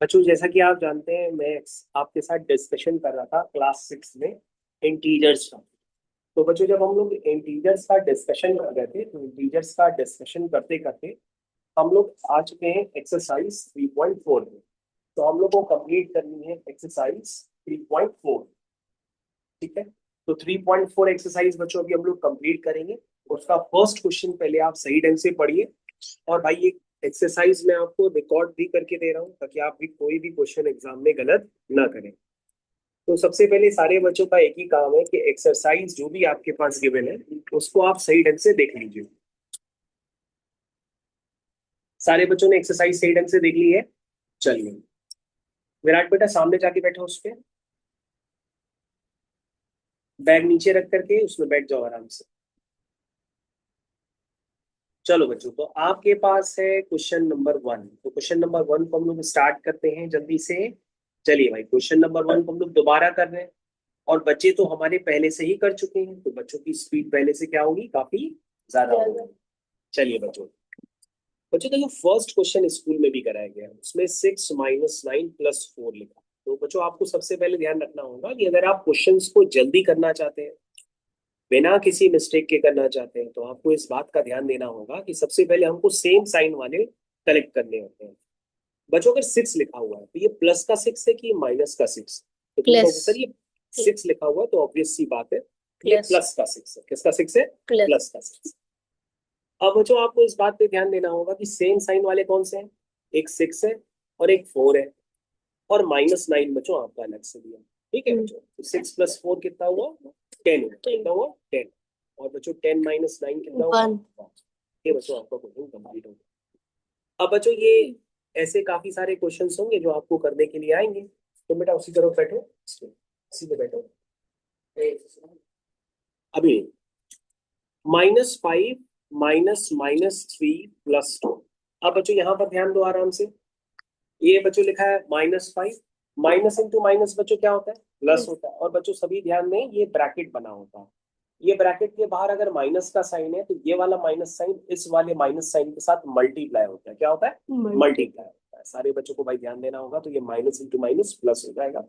बच्चों जैसा कि आप जानते हैं, मैं आपके साथ डिस्कशन कर रहा था क्लास 6 में इंटीजर्स का। तो बच्चों जब हम लोग इंटीजर्स का डिस्कशन कर रहे थे तो इंटीजर्स का डिस्कशन करते करते हम लोग आ चुके हैं एक्सरसाइज 3.4 में। तो हम लोग को कंप्लीट करनी है एक्सरसाइज 3.4। ठीक है, तो 3.4 एक्सरसाइज बच्चों अभी हम लोग कंप्लीट करेंगे। उसका फर्स्ट क्वेश्चन पहले आप सही ढंग से पढ़िए। और भाई ये एक्सरसाइज मैं आपको रिकॉर्ड भी करके दे रहा हूँ ताकि आप भी कोई भी क्वेश्चन एग्जाम में गलत ना करें। तो सबसे पहले सारे बच्चों का एक ही काम है कि एक्सरसाइज जो भी आपके पास गिवन है उसको आप सही ढंग से देख लीजिए। सारे बच्चों ने एक्सरसाइज सही ढंग से देख ली है? चलिए, विराट बेटा सामने जाके बैठो, उस पे बैग नीचे रख करके उसमें बैठ जाओ आराम से। चलो बच्चों, तो आपके पास है क्वेश्चन नंबर 1। तो क्वेश्चन नंबर 1 को हम लोग स्टार्ट करते हैं जल्दी से। चलिए भाई, क्वेश्चन नंबर 1 को हम लोग दोबारा कर रहे हैं। और बच्चे तो हमारे पहले से ही कर चुके हैं, तो बच्चों की स्पीड पहले से क्या होगी, काफी ज्यादा होगी। चलिए बच्चों, बच्चों देखो फर्स्ट क्वेश्चन स्कूल में भी कराया गया है, उसमें 6 - 9 + 4 लिखा। तो बच्चों आपको सबसे पहले ध्यान रखना होगा कि अगर आप क्वेश्चंस को जल्दी करना चाहते हैं, बिना किसी मिस्टेक के करना चाहते हैं, तो आपको इस बात का ध्यान देना होगा कि सबसे पहले हमको सेम साइन वाले कलेक्ट करने होते हैं। बच्चों अगर 6 लिखा हुआ है तो ये प्लस का 6 है कि माइनस का 6? तो तुम कहोगे प्लस। सर ये 6 लिखा हुआ है तो ऑब्वियस सी बात है, ये प्लस। प्लस का 6 है। किसका 6 है? प्लस। प्लस का 6। अब बच्चों आपको इस बात पे ध्यान देना होगा कि सेम साइन वाले कौन से हैं। एक 6 है और एक 4 है, और -9 बच्चों आपका अलग से दिया। ठीक है बच्चों, तो 6 + 4 कितना हुआ? 10 हुआ। कितना हुआ? 10। और बच्चों 10 - 9 कितना होगा? 1। 1। ये बच्चों आपका क्वेश्चन कंप्लीट हो गया। अब बच्चों ये ऐसे काफी सारे क्वेश्चंस होंगे जो आपको करने के लिए आएंगे, तो बेटा उसी तरफ बैठो, इसी पे बैठो। अभी -5 -3 + 2। अब बच्चों यहाँ पर ध्यान दो आराम से। ये बच्चों लिखा है -5, माइनस इंटू माइनस बच्चों क्या होता है? प्लस होता है। और बच्चों सभी ध्यान दें, ये ब्रैकेट बना होता है। ये ब्रैकेट के बाहर अगर माइनस का साइन है तो ये वाला माइनस साइन इस वाले माइनस साइन के साथ मल्टीप्लाई होता है। क्या होता है? मल्टीप्लाई होता है। सारे बच्चों को भाई ध्यान देना होगा। तो ये माइनस इंटू माइनस प्लस हो जाएगा,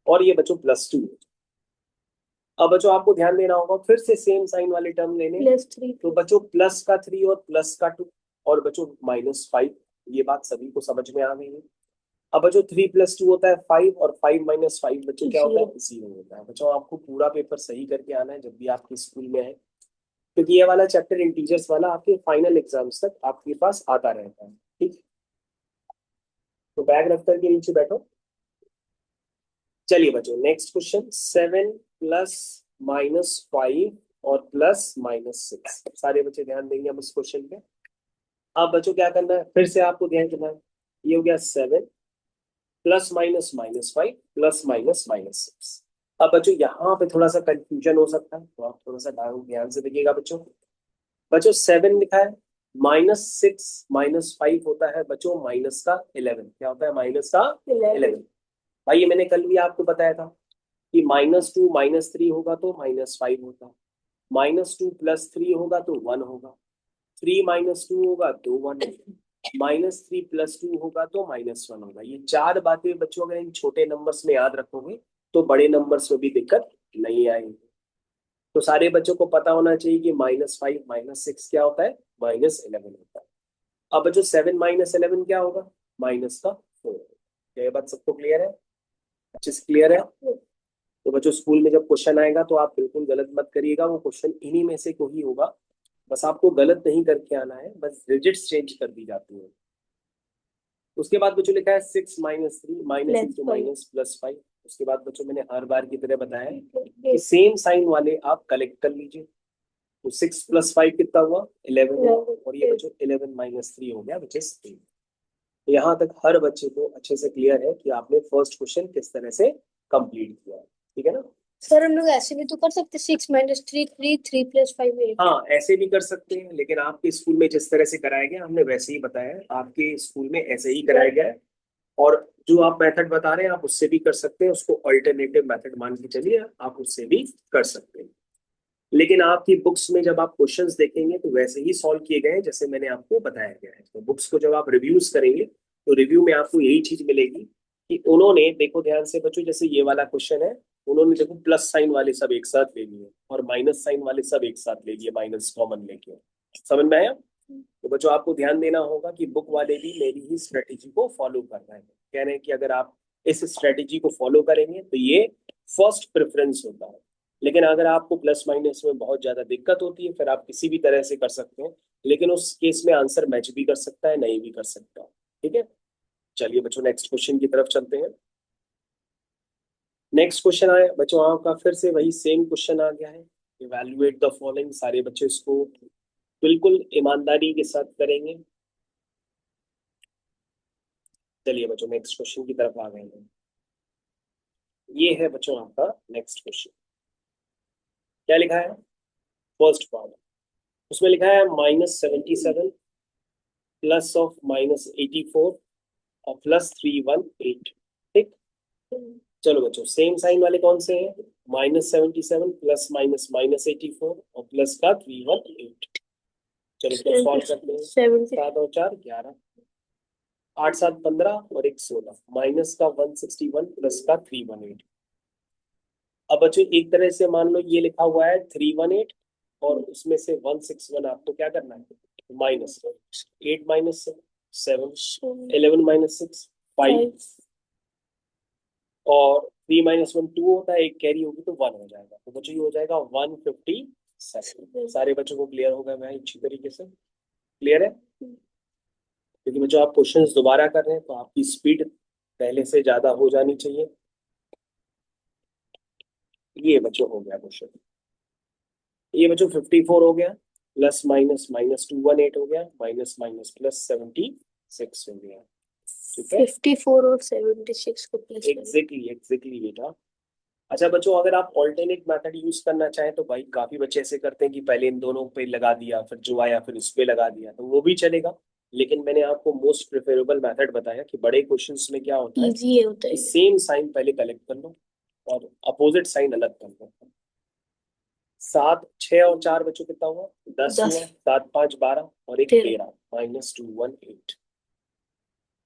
और ये बच्चों +2। अब बच्चों आपको ध्यान देना होगा, फिर से सेम साइन वाले टर्म लेने। +3। तो बच्चों प्लस का 3 और प्लस का 2, और बच्चों -5। ये बात सभी को समझ में आ गई है। अब बच्चों 3 + 2 होता है 5, और 5 - 5 बच्चों क्या होता है? 0 होता है। बच्चों आपको पूरा पेपर सही करके आना है जब भी आपके स्कूल में है, क्योंकि ये वाला चैप्टर इंटीजर्स वाला आपके फाइनल एग्जाम्स तक आपके पास आता रहता है। ठीक, तो बैग रख करके नीचे बैठो। चलिए बच्चों, नेक्स्ट क्वेश्चन 7 +- 5 और +- 6। सारे बच्चे ध्यान देंगे अब इस क्वेश्चन पे। अब बच्चों क्या करना है, फिर से आपको ध्यान देना है। ये हो गया 7 +- -5 +- अब बच्चों यहाँ पे थोड़ा सा कंफ्यूजन हो सकता है, तो आप थोड़ा सा ध्यान से देखिएगा बच्चों। बच्चों 7 लिखा है, -6 -5 होता है बच्चों माइनस का 11। क्या होता है? माइनस का 11। भाई ये मैंने कल भी आपको बताया था कि -2 -3 होगा तो -5 होगा, -2 +3 होगा तो 1 होगा, 3 - 2 होगा तो 1 होगा, -3 + 2 होगा तो -1 होगा। ये चार बातें बच्चों अगर इन छोटे नंबर्स में याद रखोगे तो बड़े नंबर्स में भी दिक्कत नहीं आएगी। तो सारे बच्चों को पता होना चाहिए कि -5 -6 क्या होता है? -11 होता है। अब बच्चों 7 -11 क्या होगा? माइनस का 4। क्या ये बात सबको क्लियर है? अच्छे से क्लियर है? तो बच्चों स्कूल में जब क्वेश्चन आएगा तो आप बिल्कुल गलत मत करिएगा, वो क्वेश्चन इन्हीं में से कोई होगा। बस आपको गलत नहीं करके आना है, बस डिजिट्स चेंज कर दी जाती है। उसके बाद बच्चों लिखा है 6 - 3 माइनस इंटू माइनस +5। उसके बाद बच्चों मैंने हर बार की तरह बताया है कि सेम साइन वाले आप कलेक्ट कर लीजिए। तो 6 + 5 कितना हुआ? 11। और ये बच्चों 11 - 3 हो गया विच इज 3। यहाँ तक हर बच्चे को अच्छे से क्लियर है कि आपने फर्स्ट क्वेश्चन किस तरह से कंप्लीट किया है। ठीक है ना? सर हम लोग ऐसे भी तो कर सकते, 6 - 3 3 3 + 5 8। हाँ ऐसे भी कर सकते हैं, लेकिन आपके स्कूल में जिस तरह से कराया गया हमने वैसे ही बताया है, आपके स्कूल में ऐसे ही कराया गया है। और जो आप मेथड बता रहे हैं आप उससे भी कर सकते हैं, उसको अल्टरनेटिव मेथड मान के चलिए, आप उससे भी कर सकते हैं। लेकिन आपकी बुक्स में जब आप क्वेश्चंस देखेंगे तो वैसे ही सॉल्व किए गए हैं जैसे मैंने आपको बताया गया है। तो बुक्स को जब आप रिव्यूज करेंगे तो रिव्यू में आपको यही चीज मिलेगी कि उन्होंने देखो ध्यान से बच्चों, जैसे ये वाला क्वेश्चन है, उन्होंने देखो प्लस साइन वाले सब एक साथ ले लिए और माइनस साइन वाले सब एक साथ ले लिए, माइनस कॉमन लेके। समझ में आया? तो बच्चों आपको ध्यान देना होगा कि बुक वाले भी मेरी ही स्ट्रेटेजी को फॉलो कर रहे हैं। कह रहे हैं कि अगर आप इस स्ट्रेटेजी को फॉलो करेंगे तो ये फर्स्ट प्रेफरेंस होता है, लेकिन अगर आपको प्लस माइनस में बहुत ज्यादा दिक्कत होती है फिर आप किसी भी तरह से कर सकते हैं, लेकिन उस केस में आंसर मैच भी कर सकता है, नहीं भी कर सकता। ठीक है, चलिए बच्चों नेक्स्ट क्वेश्चन की तरफ चलते हैं। नेक्स्ट क्वेश्चन आया बच्चों आपका, फिर से वही सेम क्वेश्चन आ गया है। इवैल्यूएट द फॉलोइंग, सारे बच्चे इसको बिल्कुल ईमानदारी के साथ करेंगे। चलिए बच्चों नेक्स्ट क्वेश्चन की तरफ आ गए हैं। ये है बच्चों आपका नेक्स्ट क्वेश्चन। क्या लिखा है? फर्स्ट पार्ट, उसमें लिखा है -77 प्लस ऑफ -84 और +318। ठीक, चलो बच्चों सेम साइन वाले कौन से हैं? -77 प्लस माइनस -84 और प्लस का 318। चलो तो सॉल्व करते हैं। 7 और 4 11, 8 7 15 और 1 16, माइनस का 161 प्लस का 318। अब बच्चों एक तरह से मान लो ये लिखा हुआ है 318 और उसमें से 161 आपको क्या करना है माइनस। 8 माइनस 7, 11 माइनस 6 5, और 3 माइनस 1 2 होता है, एक कैरी होगी तो 1 हो जाएगा। तो बच्चों ये हो जाएगा 157। सारे बच्चों को क्लियर होगा मैं अच्छी तरीके से? क्लियर है? क्योंकि बच्चों आप क्वेश्चंस दोबारा कर रहे हैं तो आपकी स्पीड पहले से ज्यादा हो जानी चाहिए। ये बच्चों हो गया क्वेश्चन। ये बच्चों 54 हो गया, प्लस माइनस -218 हो गया, माइनस माइनस प्लस 76 हो गया। ठीक है, 54 और 76 को प्लस एग्जैक्टली बेटा। अच्छा बच्चों अगर आप ऑल्टरनेट मेथड यूज करना चाहें तो भाई काफी बच्चे ऐसे करते हैं कि पहले इन दोनों पे लगा दिया, फिर जो आया फिर उस पे लगा दिया, तो वो भी चलेगा। लेकिन मैंने आपको मोस्ट प्रेफरेबल मेथड बताया कि बड़े क्वेश्चंस में क्या होता है, इजी होता है। सेम साइन पहले कलेक्ट कर लो और अपोजिट साइन अलग कर लो। 7 6 और 4 बच्चों कितना हुआ? 10 हुआ। 7 5 12 और 1 13, -218।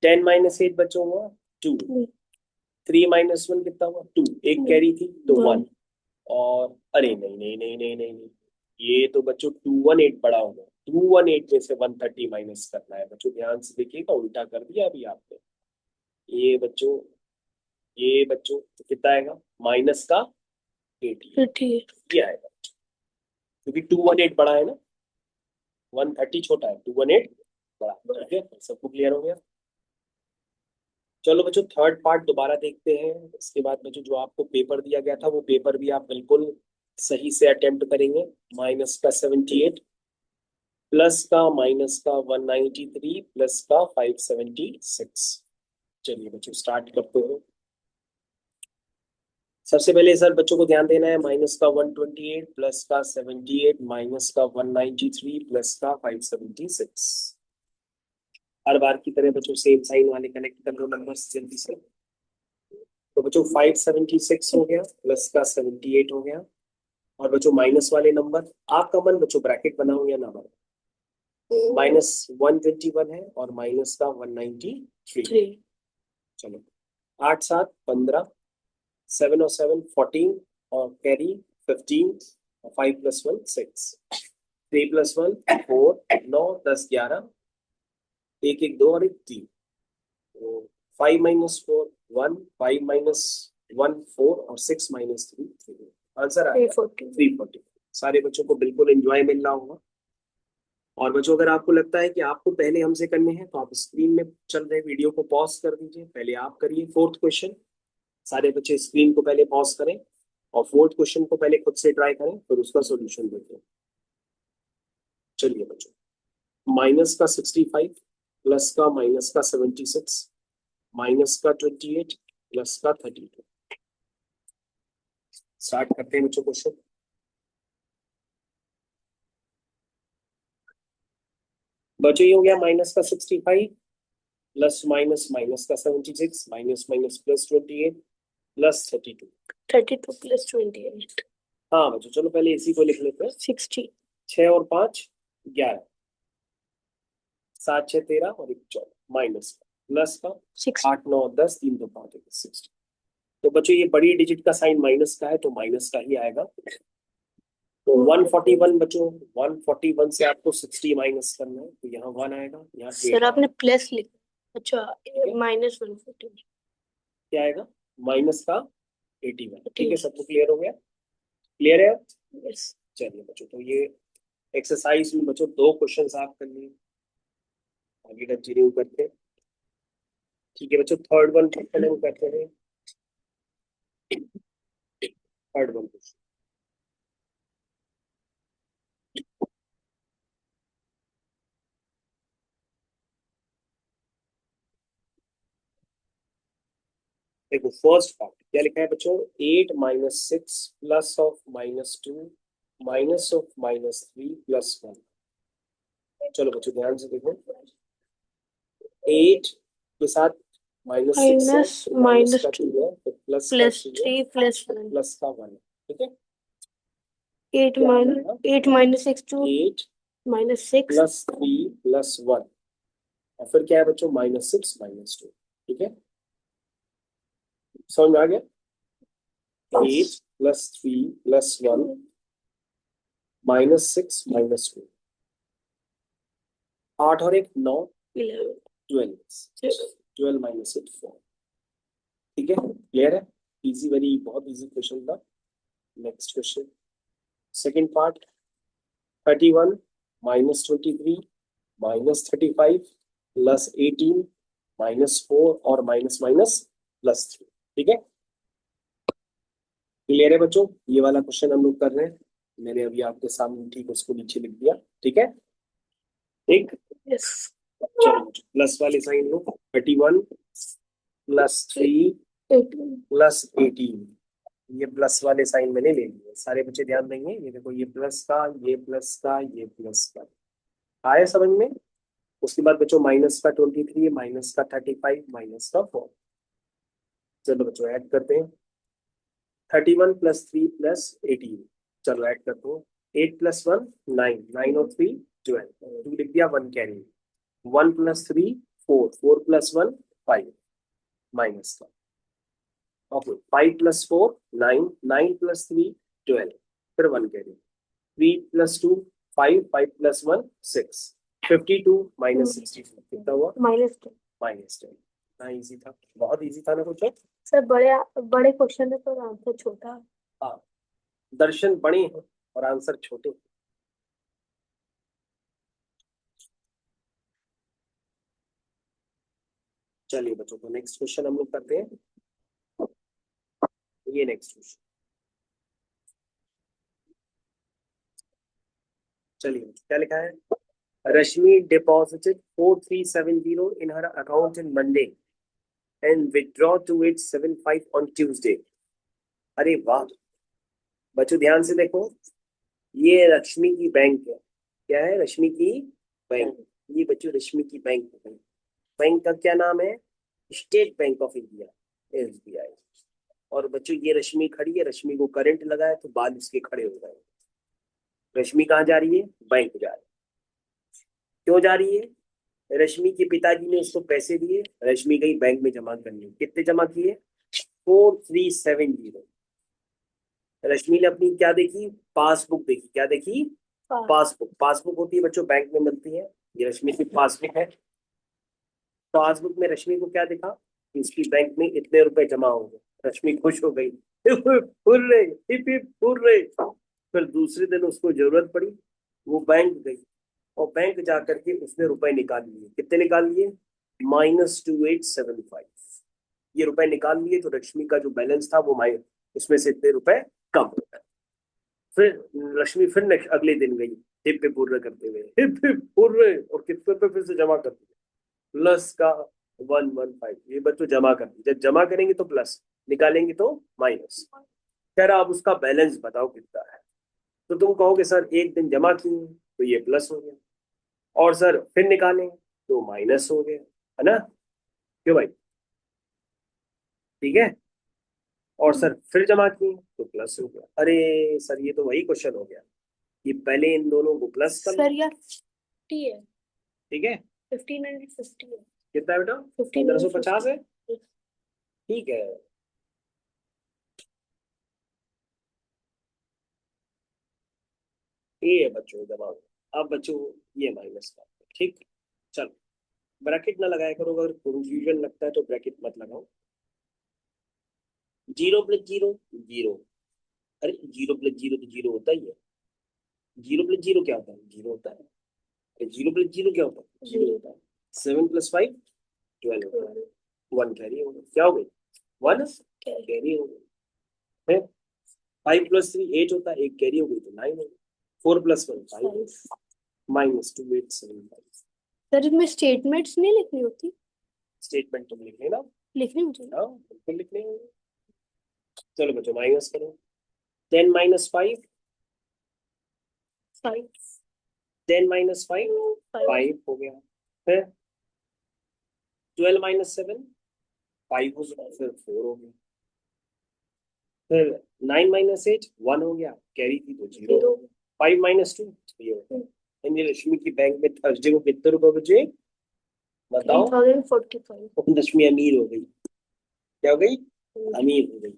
10 -8 बच्चों हुआ 2। 3 -1 कितना हुआ? 2। एक कैरी थी तो 1। और अरे नहीं नहीं नहीं नहीं नहीं नहीं, ये तो बच्चों 218 बड़ा होगा। 218 में से 130 माइनस करना है बच्चों, ध्यान से देखिएगा, उल्टा कर दिया अभी आपने। ये बच्चों तो कितना आएगा? माइनस का 88 ये आएगा, क्योंकि 218 बड़ा है ना, 130 छोटा है, 218 बड़ा। ठीक है, सबको क्लियर हो गया? चलो बच्चों थर्ड पार्ट दोबारा देखते हैं। इसके बाद बच्चों जो आपको पेपर दिया गया था वो पेपर भी आप बिल्कुल सही से अटेम्प्ट करेंगे। माइनस का 78 प्लस का माइनस का 193 प्लस का 576। चलिए बच्चों स्टार्ट करते हैं। सबसे पहले सर बच्चों को ध्यान देना है, माइनस का 128 प्लस का 78 माइनस का 193 प्लस का 576। हर बार की तरह बच्चों सेम साइन वाले कनेक्ट कर लो नंबर्स जल्दी से। तो बच्चों 576 हो गया, प्लस का 78 हो गया, और बच्चों माइनस वाले नंबर आपका मन बच्चों ब्रैकेट बनाओ या ना बनाओ। -121 है और माइनस का 193। चलो 8 7 15, 7 और 7 14 और कैरी 15 और 5 + 1 6, 3 + 1 4, 9 10 11, 1 1 2 और 1 3। तो 5 - 4 1, 5 - 1 4 और 6 - 3 3। आंसर आ गया 340। सारे बच्चों को बिल्कुल एंजॉय मिल रहा होगा। और बच्चों अगर आपको लगता है कि आपको पहले हमसे करने हैं तो आप स्क्रीन में चल रहे वीडियो को पॉज कर दीजिए, पहले आप करिए फोर्थ क्वेश्चन। सारे बच्चे स्क्रीन को पहले पॉज करें और फोर्थ क्वेश्चन को पहले खुद से ट्राई करें, फिर उसका सॉल्यूशन देखें। चलिए बच्चों माइनस का 65 प्लस का माइनस का 76 माइनस का 28 प्लस का 32। स्टार्ट करते हैं बच्चों क्वेश्चन। बच्चों ये हो गया माइनस का 65 प्लस माइनस माइनस का 76 माइनस माइनस प्लस 28 प्लस 32। 32 + 28 हाँ बच्चों चलो पहले इसी को लिख लेते हैं। 60 6 और 5 11, 7 6 13 और 1 14 माइनस प्लस का 6 8 9 10 3 2 5 60। तो बच्चों ये बड़ी डिजिट का साइन माइनस का है तो माइनस का ही आएगा। तो 141 बच्चों, 141 से आपको 60 माइनस करना है तो यहाँ 1 आएगा, यहाँ 8 सर आपने आएगा। प्लस लिखा। अच्छा -140। क्या आएगा? माइनस का 81। ठीक है, सबको क्लियर हो गया? क्लियर है? यस। चलिए बच्चों, तो ये एक्सरसाइज में बच्चों 2 क्वेश्चंस आप कर लिए, आगे कंटिन्यू करते हैं। ठीक है बच्चों, थर्ड वन क्वेश्चन हम करते हैं। थर्ड वन क्वेश्चन, देखो फर्स्ट पार्ट क्या लिखा है बच्चों, 8 minus 6 plus of -2 minus of -3 plus 1। चलो बच्चों ध्यान से देखो, 8 के साथ -6 है तो माइनस का 2 है, तो प्लस का 3 प्लस प्लस का 1। ठीक है, 8 -6 2 8 -6 प्लस 3 प्लस 1 और फिर क्या है बच्चों, -6 -2। ठीक है, समझ में आ गया? 8 प्लस 3 प्लस 1 -6 -2, 8 और 1 9 12 12 माइनस 8 4। ठीक है, क्लियर है? इजी, वेरी बहुत इजी क्वेश्चन था। Next question, second part, 31 -23 -35 plus 18 -4 और माइनस माइनस प्लस 3। ठीक है, क्लियर है बच्चों? ये वाला क्वेश्चन हम लोग कर रहे हैं, मैंने अभी आपके सामने ठीक उसको नीचे लिख दिया। ठीक है, ठीक। यस। चलो प्लस वाले साइन लो, 31 प्लस 3 प्लस 18, ये प्लस वाले साइन मैंने ले लिए। सारे बच्चे ध्यान देंगे, ये देखो ये प्लस का, ये प्लस का, ये प्लस का, आया समझ में? उसके बाद बच्चों माइनस का 23, माइनस का 35, माइनस का 4। चलो बच्चों ऐड करते हैं, 31 प्लस 3 प्लस 18। चलो ऐड करते हैं, 8 प्लस 1 9, 9 और 3 12, 2 लिख दिया, 1 कैरी, 1 प्लस 3 4, 4 प्लस 1 5 माइनस का, ओके 5 प्लस 4 9, 9 प्लस 3 12, फिर 1 कैरी, 3 प्लस 2 5, 5 प्लस 1 6, 52 माइनस 64 कितना हुआ? -10। हाँ इजी था, बहुत इजी था ना कुछ? सर बड़े बड़े क्वेश्चन है पर आंसर छोटा। हाँ, दर्शन बड़े हैं और आंसर छोटे। चलिए बच्चों, तो नेक्स्ट क्वेश्चन हम लोग करते हैं। ये नेक्स्ट क्वेश्चन, चलिए क्या लिखा है, रश्मि deposited 4370 in her account in Monday and withdraw to it 75 on Tuesday। अरे वाह बच्चों, ध्यान से देखो, ये रश्मि की बैंक है। क्या है? रश्मि की बैंक। ये बच्चों रश्मि की बैंक है। बैंक का क्या नाम है? State bank of India, SBI। और बच्चों ये रश्मि खड़ी है, रश्मि को करंट लगा है तो बाल इसके खड़े हो गए। रश्मि कहाँ जा रही है? बैंक जा रही है। क्यों जा रही है? रश्मि के पिताजी ने उसको पैसे दिए, रश्मि गई बैंक में जमा करने। कितने जमा किए? 4370। रश्मि ने अपनी क्या देखी? पासबुक देखी। क्या देखी? पासबुक। पासबुक होती है बच्चों बैंक में मिलती है, ये रश्मि की पासबुक है। पासबुक में रश्मि को क्या दिखा? इसकी बैंक में इतने रुपए जमा हो गए। रश्मि खुश हो गई, हुर्रे हिप हिप हुर्रे। फिर दूसरे दिन उसको जरूरत पड़ी, वो बैंक गई और बैंक जा करके उसने रुपए निकाल लिए। कितने निकाल लिए? -2875। ये रुपए निकाल लिए तो रश्मि का जो बैलेंस था वो उसमें से इतने रुपए कम हो गए। फिर रश्मि फिर अगले दिन गई, हिप हिप हुर्रे करते हुए, हिप हिप हुर्रे, और कितने रुपए फिर से जमा कर दिए? प्लस का 115। ये बच्चों जमा कर दी, जब जमा करेंगे तो प्लस, निकालेंगे तो माइनस। कह रहा अब उसका बैलेंस बताओ कितना है। तो तुम कहोगे सर एक दिन जमा किए तो ये प्लस हो गया, और सर फिर निकालें तो माइनस हो गया, है ना? क्यों भाई? ठीक है, और सर फिर जमा किए तो प्लस हो गया। अरे सर ये तो वही क्वेश्चन हो गया, ये पहले इन दोनों को प्लस कर लो। सर यार 50 है, ठीक है, 1550 है। कितना है बेटा? 1550 है। ठीक है, ये है बच्चों जवाब। अब बच्चों ये माइनस का, ठीक। चलो, ब्रैकेट ना लगाया करो, अगर कंफ्यूजन लगता है तो ब्रैकेट मत लगाओ। 0 + 0 0। अरे 0 + 0 तो 0 होता ही है। 0 + 0 क्या होता है? 0 होता है। 0 + 0 क्या होता है? 0 होता है। 7 + 5 12 होता है। 1 कैरी हो गया, क्या हो गई? 1 कैरी हो गई। 5 + 3 8 होता है, 1 कैरी हो गई तो 9 हो गई। 4 + 1 5 -2 8 7 5। सर इसमें स्टेटमेंट्स नहीं लिखनी होती? स्टेटमेंट तुम लिख लेना। लिखनी होती? हाँ बिल्कुल लिख लेंगे। चलो बच्चों माइनस करो। 10 - 5 5 10 - 5 5 हो गया। फिर 12 - 7 5 हो गया, फिर 4 हो गया। फिर 9 - 8 1 हो गया, कैरी थी तो 0 हो गया। 5 - 2 3 हो गया। इंदिरा लक्ष्मी की बैंक में थर्सडे को कितने रुपए बचे? बताओ। 1045। लक्ष्मी अमीर हो गई। क्या हो गई? अमीर हो गई।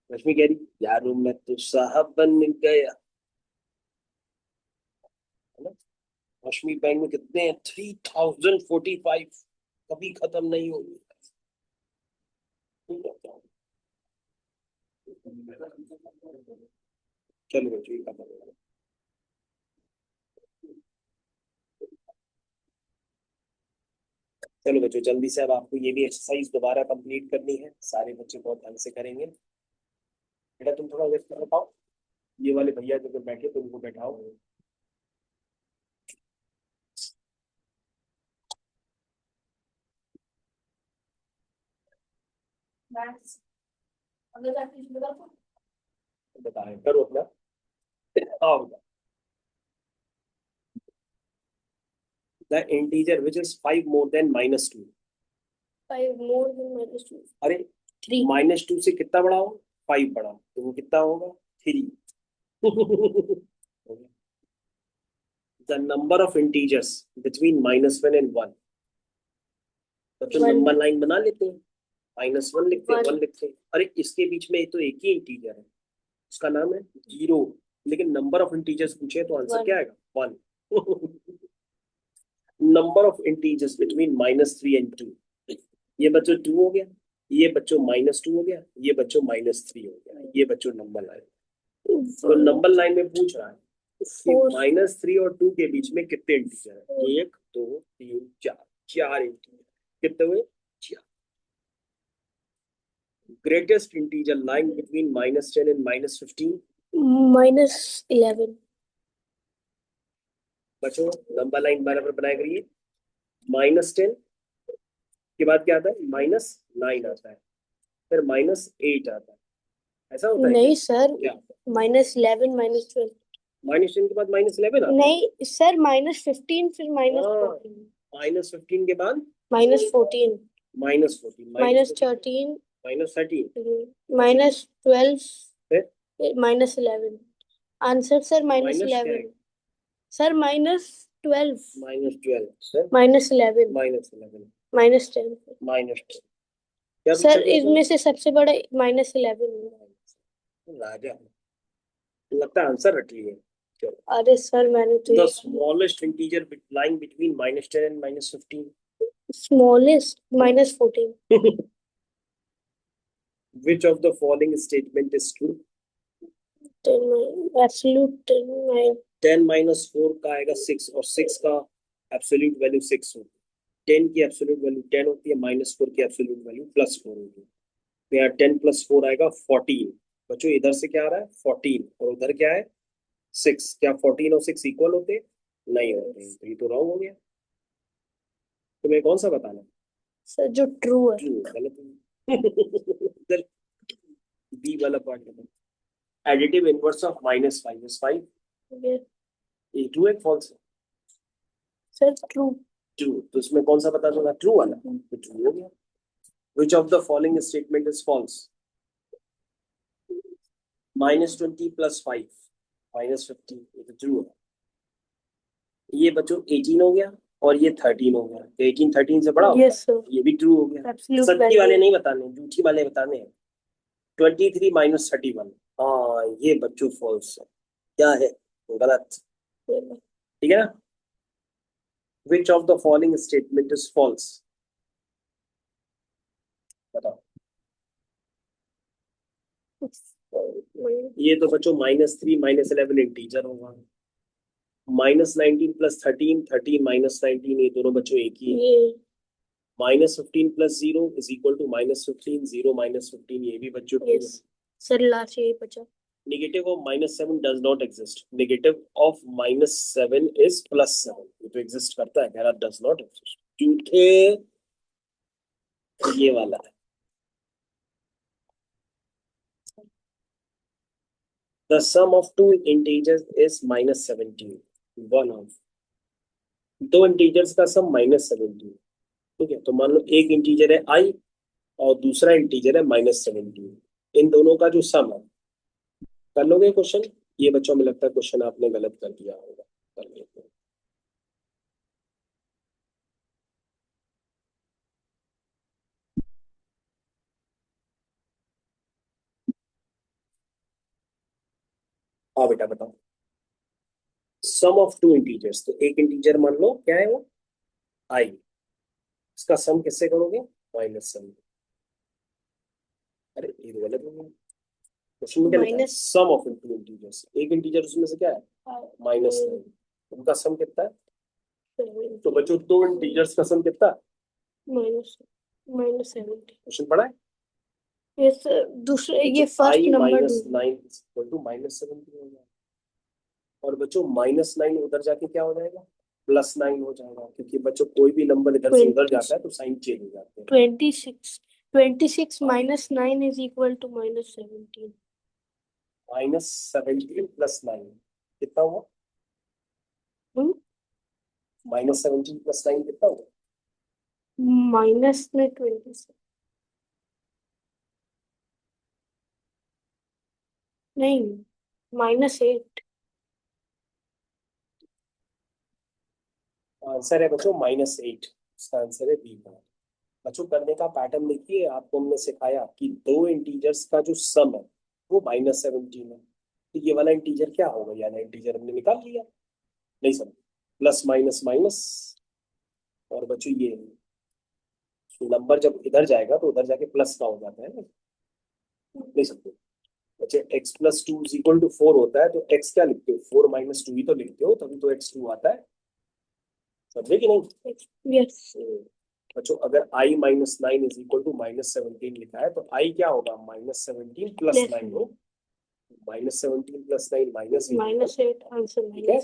लक्ष्मी कह रही यार मैं तो साहब बन गया, है ना। लक्ष्मी बैंक में कितने हैं? 3045, कभी खत्म नहीं होगी। चलो बच्चों ये खत्म हो गया। चलो बच्चों जल्दी से अब आपको ये भी एक्सरसाइज दोबारा कंप्लीट करनी है, सारे बच्चे बहुत ढंग से करेंगे। बेटा तुम थोड़ा वेट कर पाओ, ये वाले भैया जो बैठे तो उनको बैठाओ। बताएं करो अपना। आओ। The integer which is 5 more than -2। 5 more than -2। अरे 3। -2 से कितना बड़ा हो? 5 बड़ा, तो वो कितना होगा? 3। The number of integers between -1 and 1। तो नंबर लाइन बना लेते हैं, -1 लिखते हैं, 1 लिखते हैं। अरे इसके बीच में तो एक ही इंटीजर है, उसका नाम है 0। लेकिन नंबर ऑफ इंटीजर्स पूछे तो आंसर क्या आएगा? 1। Number of integers between -3 and 2। ये बच्चों 2 हो गया, ये बच्चों -2 हो गया, ये बच्चों -3 हो गया, ये बच्चों नंबर लाइन। तो नंबर लाइन में पूछ रहा है कि -3 और 2 के बीच में कितने इंटीजर है? 1 2 3 4, 4 इंटीजर। कितने हुए? 4। Greatest integer line between -10 and -15। -11। बच्चों नंबर लाइन बराबर बनाया करिए। -10 के बाद क्या आता है? -9 आता है, फिर -8 आता है। ऐसा होता है नहीं क्या? सर, क्या -11 -12। -10 के बाद -11 आता है? नहीं सर, -15 फिर -14। -15 के बाद -14 -14 -13 -13 -12 फिर -11। आंसर सर माइनस क्या -11। है? Sir -12 -12 sir -11 -11 -10। -10। क्या सर पूछा गया इसमें से सबसे बड़ा -11। राजा, लगता है आंसर रख लिए। चलो, अरे सर मैंने तो the smallest integer line between -10 and -15। Smallest -14। Which of the following statement is true? Absolute 10 - 4 का आएगा 6, और 6 का एब्सोल्यूट वैल्यू 6 होगी। 10 की एब्सोल्यूट वैल्यू 10 होती है, -4 की एब्सोल्यूट वैल्यू +4 होगी। तो यहाँ 10 + 4 आएगा 14। बच्चों इधर से क्या आ रहा है? 14, और उधर क्या है? 6। क्या 14 और 6 इक्वल होते हैं? नहीं होते, तो ये तो रॉन्ग हो गया। तुम्हें कौन सा बताना? सर जो ट्रू है। ट्रू, गलत है। इधर बी वाला पार्ट बताओ। Additive inverse of -5 is 5। ये ट्रू है फॉल्स है? Sir true. ट्रू, तो इसमें कौन सा बता दूंगा? ट्रू वाला, तो ट्रू हो गया। Which of the following statement is false? -20 + 5 -15, ये तो ट्रू है। ये बच्चों 18 हो गया, और ये 13 हो गया, तो 18 13 से बड़ा होता यस है, सर, ये भी ट्रू हो गया। एब्सोल्यूट सच्ची वैल्यू। वाले नहीं बताने, झूठी वाले बताने हैं। 23 माइनस 31, हाँ ये बच्चों फॉल्स है, क्या है, गलत, ठीक है ना। Which of the following statement is false, बताओ। ये तो बच्चों -3 -11 इंटीजर होगा, -19 + 13 13 -19, ये दोनों बच्चों एक ही है। -15 + 0 इज इक्वल टू -15, 0 -15, ये भी बच्चों ट्रू है। सर लास्ट यही बचा। Negative of -7 does not exist. Negative of -7 is +7, ये तो exist करता है, कह रहा does not exist, झूठे, ये वाला है। The sum of two integers is -17, one of, दो इंटीजर्स का सम -17, ठीक है। तो मान लो एक इंटीजर है i और दूसरा इंटीजर है -17, इन दोनों का जो सम है, कर लोगे क्वेश्चन। ये बच्चों में लगता है क्वेश्चन आपने गलत कर दिया होगा, कर लेते हैं। हाँ बेटा बताओ। सम ऑफ टू इंटीजर्स, तो एक इंटीजर मान लो क्या है वो, i, इसका सम किससे करोगे, -7। अरे ये तो गलत हो गया, क्वेश्चन में क्या लिखा है, सम ऑफ टू इंटीजर्स, एक इंटीजर उसमें से क्या है, -9, उनका सम कितना है। तो बच्चों दो इंटीजर्स का सम कितना है, -17। क्वेश्चन पढ़ा है। यस दूसरे, ये फर्स्ट नंबर -9 इक्वल टू -17 हो जाएगा, और बच्चों -9 उधर जाके क्या हो जाएगा, +9 हो जाएगा, क्योंकि बच्चों कोई भी नंबर इधर से उधर जाता है तो साइन चेंज हो जाते हैं। 26 -9 इज इक्वल टू -17। -17 + 9 कितना हुआ, -17 + 9 कितना हुआ, माइनस में 26, नहीं -8। आंसर है बच्चों -8, इसका आंसर है बी का। बच्चों करने का पैटर्न देखिए, आपको हमने सिखाया कि दो इंटीजर्स का जो सम है वो -17 है, तो ये वाला इंटीजर क्या होगा, यानी इंटीजर हमने निकाल लिया, नहीं समझ, प्लस माइनस माइनस, और बच्चों ये नंबर जब इधर जाएगा तो उधर जाके प्लस का हो जाता है ना, नहीं समझो। बच्चे x+2 इज इक्वल टू 4 होता है, तो x क्या लिखते हो, 4 - 2 ही तो लिखते हो, तभी तो x2 आता है, समझे कि नहीं। यस बच्चों अगर i - 9 इज इक्वल टू -17 लिखा है, तो i क्या होगा, -17 + 9 हो, -17 + 9 -8 आंसर। ठीक है,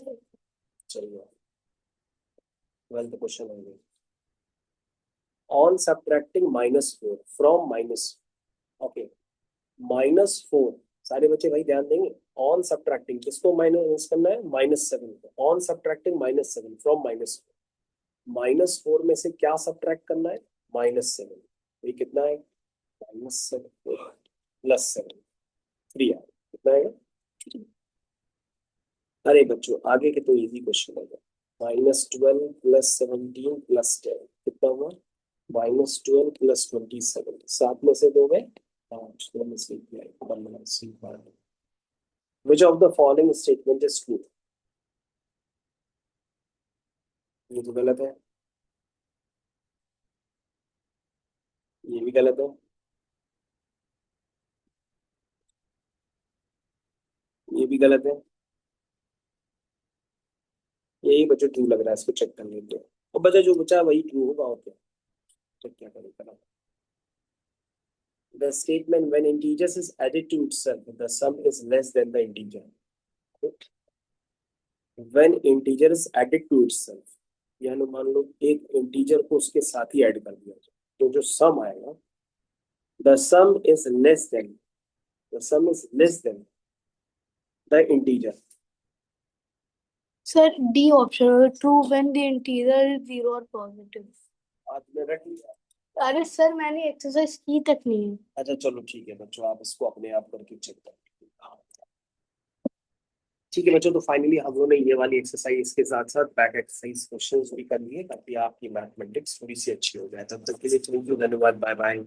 चलिए 12th क्वेश्चन हो गया। On subtracting -4 from minus, okay, -4, सारे बच्चे भाई ध्यान देंगे, ऑन सब्ट्रैक्टिंग किसको माइनस करना है, -7 को, ऑन सब्ट्रैक्टिंग -7 फ्रॉम -4 में से क्या सब्ट्रैक्ट करना है, -7, ये कितना है, -7 +7, 3 है, कितना है, अरे बच्चों आगे के तो इजी क्वेश्चन है, -12 + 17 + 10 कितना हुआ, -12 + 27, 7 में से 2 गए, 5 में से 1 गया, which of the following statement is true, ये तो गलत है, ये भी गलत है, ये भी गलत है, यही बच्चों ट्रू लग रहा है, इसको चेक कर लेते हैं, और बचा जो बचा वही ट्रू होगा, और क्या, चेक क्या करें। The statement when integers is added to itself, the sum is less than the integer. When integer is added to itself, यानी मान लो एक इंटीजर को उसके साथ ही ऐड कर दिया जाए, तो जो सम आएगा, the sum is less than, the sum is less than the integer. Sir D option, true when the integer is 0 और पॉजिटिव। आज में रख लिया, अरे सर मैंने एक्सरसाइज की तक नहीं है। अच्छा चलो ठीक है बच्चों, आप इसको अपने आप करके चेक कर लीजिए। हाँ, ठीक है बच्चों, तो फाइनली हम लोगों ने ये वाली एक्सरसाइज के साथ साथ बैक एक्सरसाइज क्वेश्चंस भी कर लिए ताकि आपकी मैथमेटिक्स थोड़ी सी अच्छी हो जाए। तब तक के लिए थैंक यू, धन्यवाद, बाय बाय।